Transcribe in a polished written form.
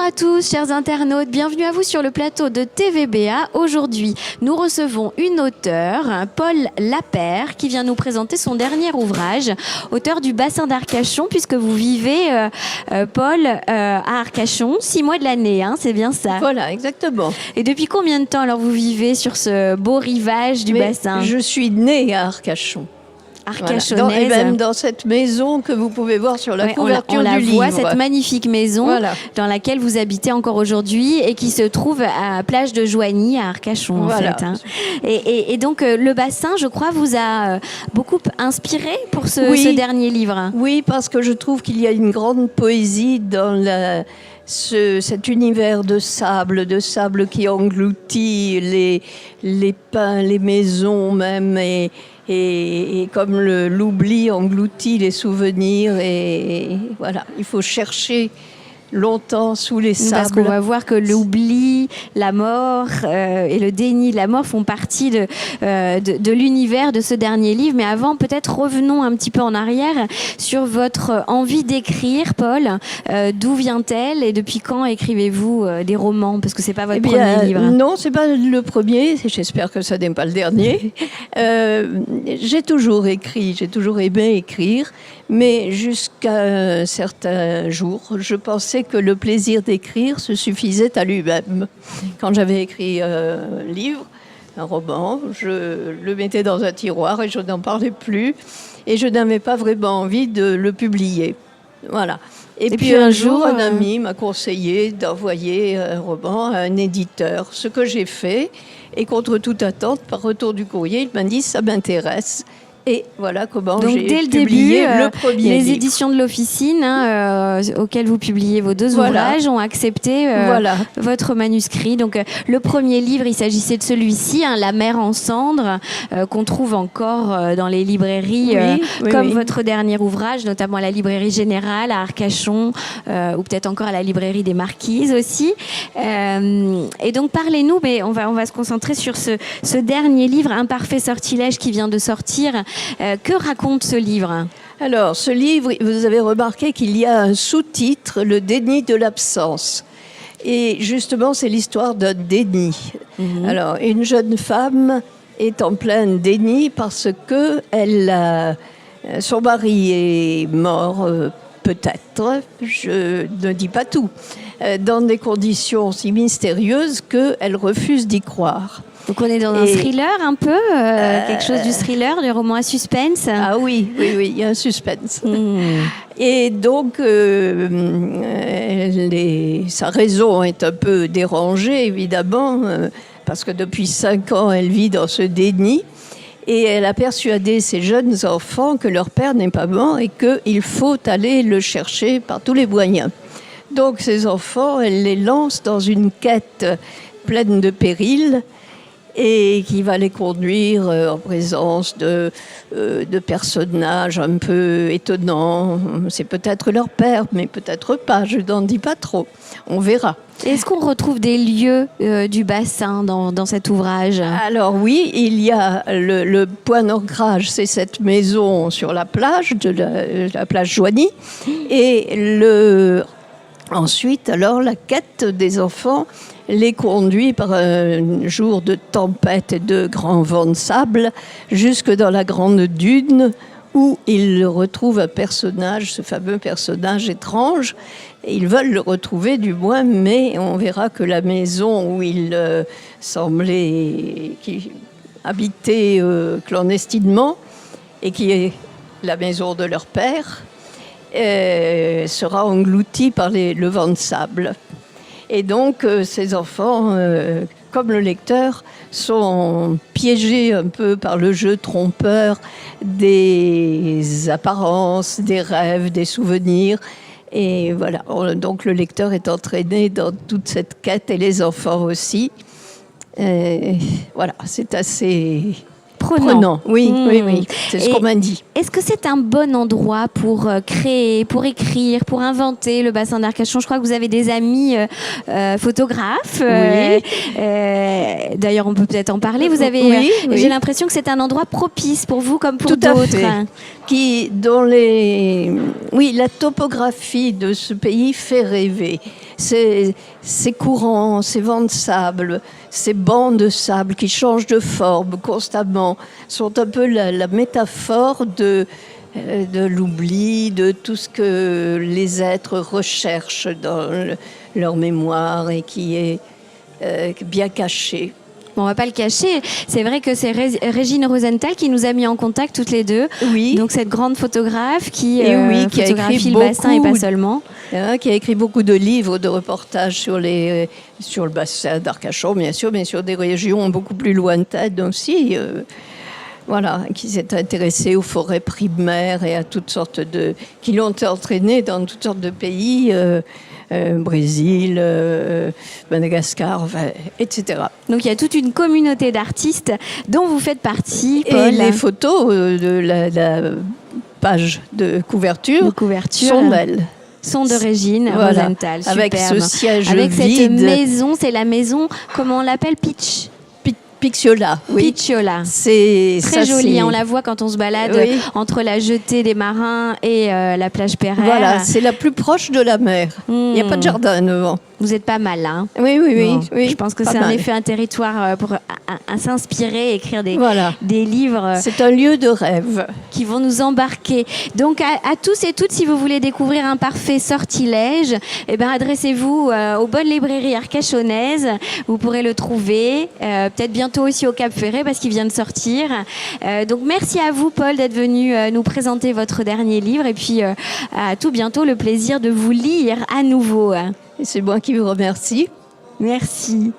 à tous, chers internautes, bienvenue à vous sur le plateau de TVBA. Aujourd'hui, nous recevons une auteure, Paul Lapeyre, qui vient nous présenter son dernier ouvrage, auteur du bassin d'Arcachon, puisque vous vivez, Paul, à Arcachon, 6 mois de l'année, hein, c'est bien ça? Voilà, exactement. Et depuis combien de temps alors vous vivez sur ce beau rivage du bassin? Je suis née à Arcachon. Arcachonnaise. Voilà. Et même dans cette maison que vous pouvez voir sur la couverture du livre. On la voit, cette magnifique maison dans laquelle vous habitez encore aujourd'hui et qui se trouve à Plage de Joigny à Arcachon en fait. Hein. Et donc le bassin, je crois, vous a beaucoup inspiré pour ce dernier livre. Oui, parce que je trouve qu'il y a une grande poésie dans cet univers de sable qui engloutit les pins, les maisons même, et comme l'oubli engloutit les souvenirs, et voilà, il faut chercher longtemps sous les sables. Parce qu'on va voir que l'oubli, la mort et le déni de la mort font partie de l'univers de ce dernier livre. Mais avant, peut-être revenons un petit peu en arrière sur votre envie d'écrire, Paul. D'où vient-elle et depuis quand écrivez-vous des romans? Parce que c'est pas votre premier livre. Non, c'est pas le premier. J'espère que ça n'est pas le dernier. J'ai toujours écrit, j'ai toujours aimé écrire. Mais jusqu'à un certain jour, je pensais que le plaisir d'écrire se suffisait à lui-même. Quand j'avais écrit un livre, un roman, je le mettais dans un tiroir et je n'en parlais plus. Et je n'avais pas vraiment envie de le publier. Voilà. Et puis un jour, un ami m'a conseillé d'envoyer un roman à un éditeur. Ce que j'ai fait, et contre toute attente, par retour du courrier, il m'a dit « ça m'intéresse ». Et voilà comment j'ai publié le premier livre. Les éditions de l'Officine, auxquelles vous publiez vos deux ouvrages, ont accepté votre manuscrit. Donc, le premier livre, il s'agissait de celui-ci, La mer en cendres, qu'on trouve encore dans les librairies, comme votre dernier ouvrage, notamment à la librairie Générale, à Arcachon, ou peut-être encore à la librairie des Marquises aussi. Et donc, parlez-nous, mais on va se concentrer sur ce dernier livre, Imparfait sortilège, qui vient de sortir. Que raconte ce livre? Alors, ce livre, vous avez remarqué qu'il y a un sous-titre, Le déni de l'absence. Et justement, c'est l'histoire d'un déni. Alors, une jeune femme est en plein déni parce que son mari est mort, peut-être, je ne dis pas tout, dans des conditions si mystérieuses qu'elle refuse d'y croire. Donc on est dans un thriller un peu, quelque chose du thriller, du roman à suspense. Ah oui, il y a un suspense. Et donc, sa raison est un peu dérangée, évidemment, parce que depuis 5 ans, elle vit dans ce déni. Et elle a persuadé ses jeunes enfants que leur père n'est pas mort et qu'il faut aller le chercher par tous les moyens. Donc ces enfants, elle les lance dans une quête pleine de périls, et qui va les conduire en présence de personnages un peu étonnants. C'est peut-être leur père, mais peut-être pas, je n'en dis pas trop. On verra. Est-ce qu'on retrouve des lieux du bassin dans cet ouvrage? Alors oui, il y a le point d'ancrage, c'est cette maison sur la plage, la plage Joigny, et ensuite, alors, la quête des enfants les conduit par un jour de tempête et de grands vents de sable jusque dans la grande dune où ils retrouvent un personnage, ce fameux personnage étrange. Et ils veulent le retrouver du moins, mais on verra que la maison où ils semblaient habiter clandestinement et qui est la maison de leur père, sera engloutie par le vent de sable. Et donc, ces enfants, comme le lecteur, sont piégés un peu par le jeu trompeur des apparences, des rêves, des souvenirs. Et voilà, donc le lecteur est entraîné dans toute cette quête, et les enfants aussi. Voilà, c'est assez prenant. Oui, c'est ce qu'on m'a dit. Est-ce que c'est un bon endroit pour créer, pour écrire, pour inventer le bassin d'Arcachon? Je crois que vous avez des amis photographes. Oui. D'ailleurs, on peut peut-être en parler. Vous avez, oui. J'ai l'impression que c'est un endroit propice pour vous comme pour Tout à d'autres. fait. Oui, la topographie de ce pays fait rêver. Ces courants, ces vents de sable, ces bancs de sable qui changent de forme constamment sont un peu la métaphore de l'oubli, de tout ce que les êtres recherchent dans leur mémoire et qui est bien caché. Bon, on va pas le cacher. C'est vrai que c'est Régine Rosenthal qui nous a mis en contact toutes les deux. Oui. Donc cette grande photographe qui écrit photographie le bassin et pas seulement. Qui a écrit beaucoup de livres, de reportages sur le bassin d'Arcachon, bien sûr, mais sur des régions beaucoup plus lointaines aussi. Voilà, qui s'est intéressée aux forêts primaires et à toutes sortes qui l'ont entraînée dans toutes sortes de pays. Brésil, Madagascar, etc. Donc il y a toute une communauté d'artistes dont vous faites partie, Paul. Et les photos de la page de couverture sont d'elle. Sont de Régine Rosenthal. Avec ce siège avec vide. Cette maison, c'est la maison, comment on l'appelle, Picciola, oui. Picciola. C'est très joli. On la voit quand on se balade entre la jetée des marins et la plage Pereire. Voilà, c'est la plus proche de la mer. Il n'y a pas de jardin devant. Vous êtes pas mal là. Hein. Oui. Je pense que c'est en effet un territoire pour s'inspirer, écrire des livres. C'est un lieu de rêve. Qui vont nous embarquer. Donc à tous et toutes, si vous voulez découvrir un parfait sortilège, adressez-vous aux bonnes librairies arcachonnaises. Vous pourrez le trouver. Peut-être bientôt aussi au Cap Ferret parce qu'il vient de sortir. Donc merci à vous, Paul, d'être venu nous présenter votre dernier livre. Et puis à tout bientôt, le plaisir de vous lire à nouveau. Et c'est moi qui vous remercie. Merci.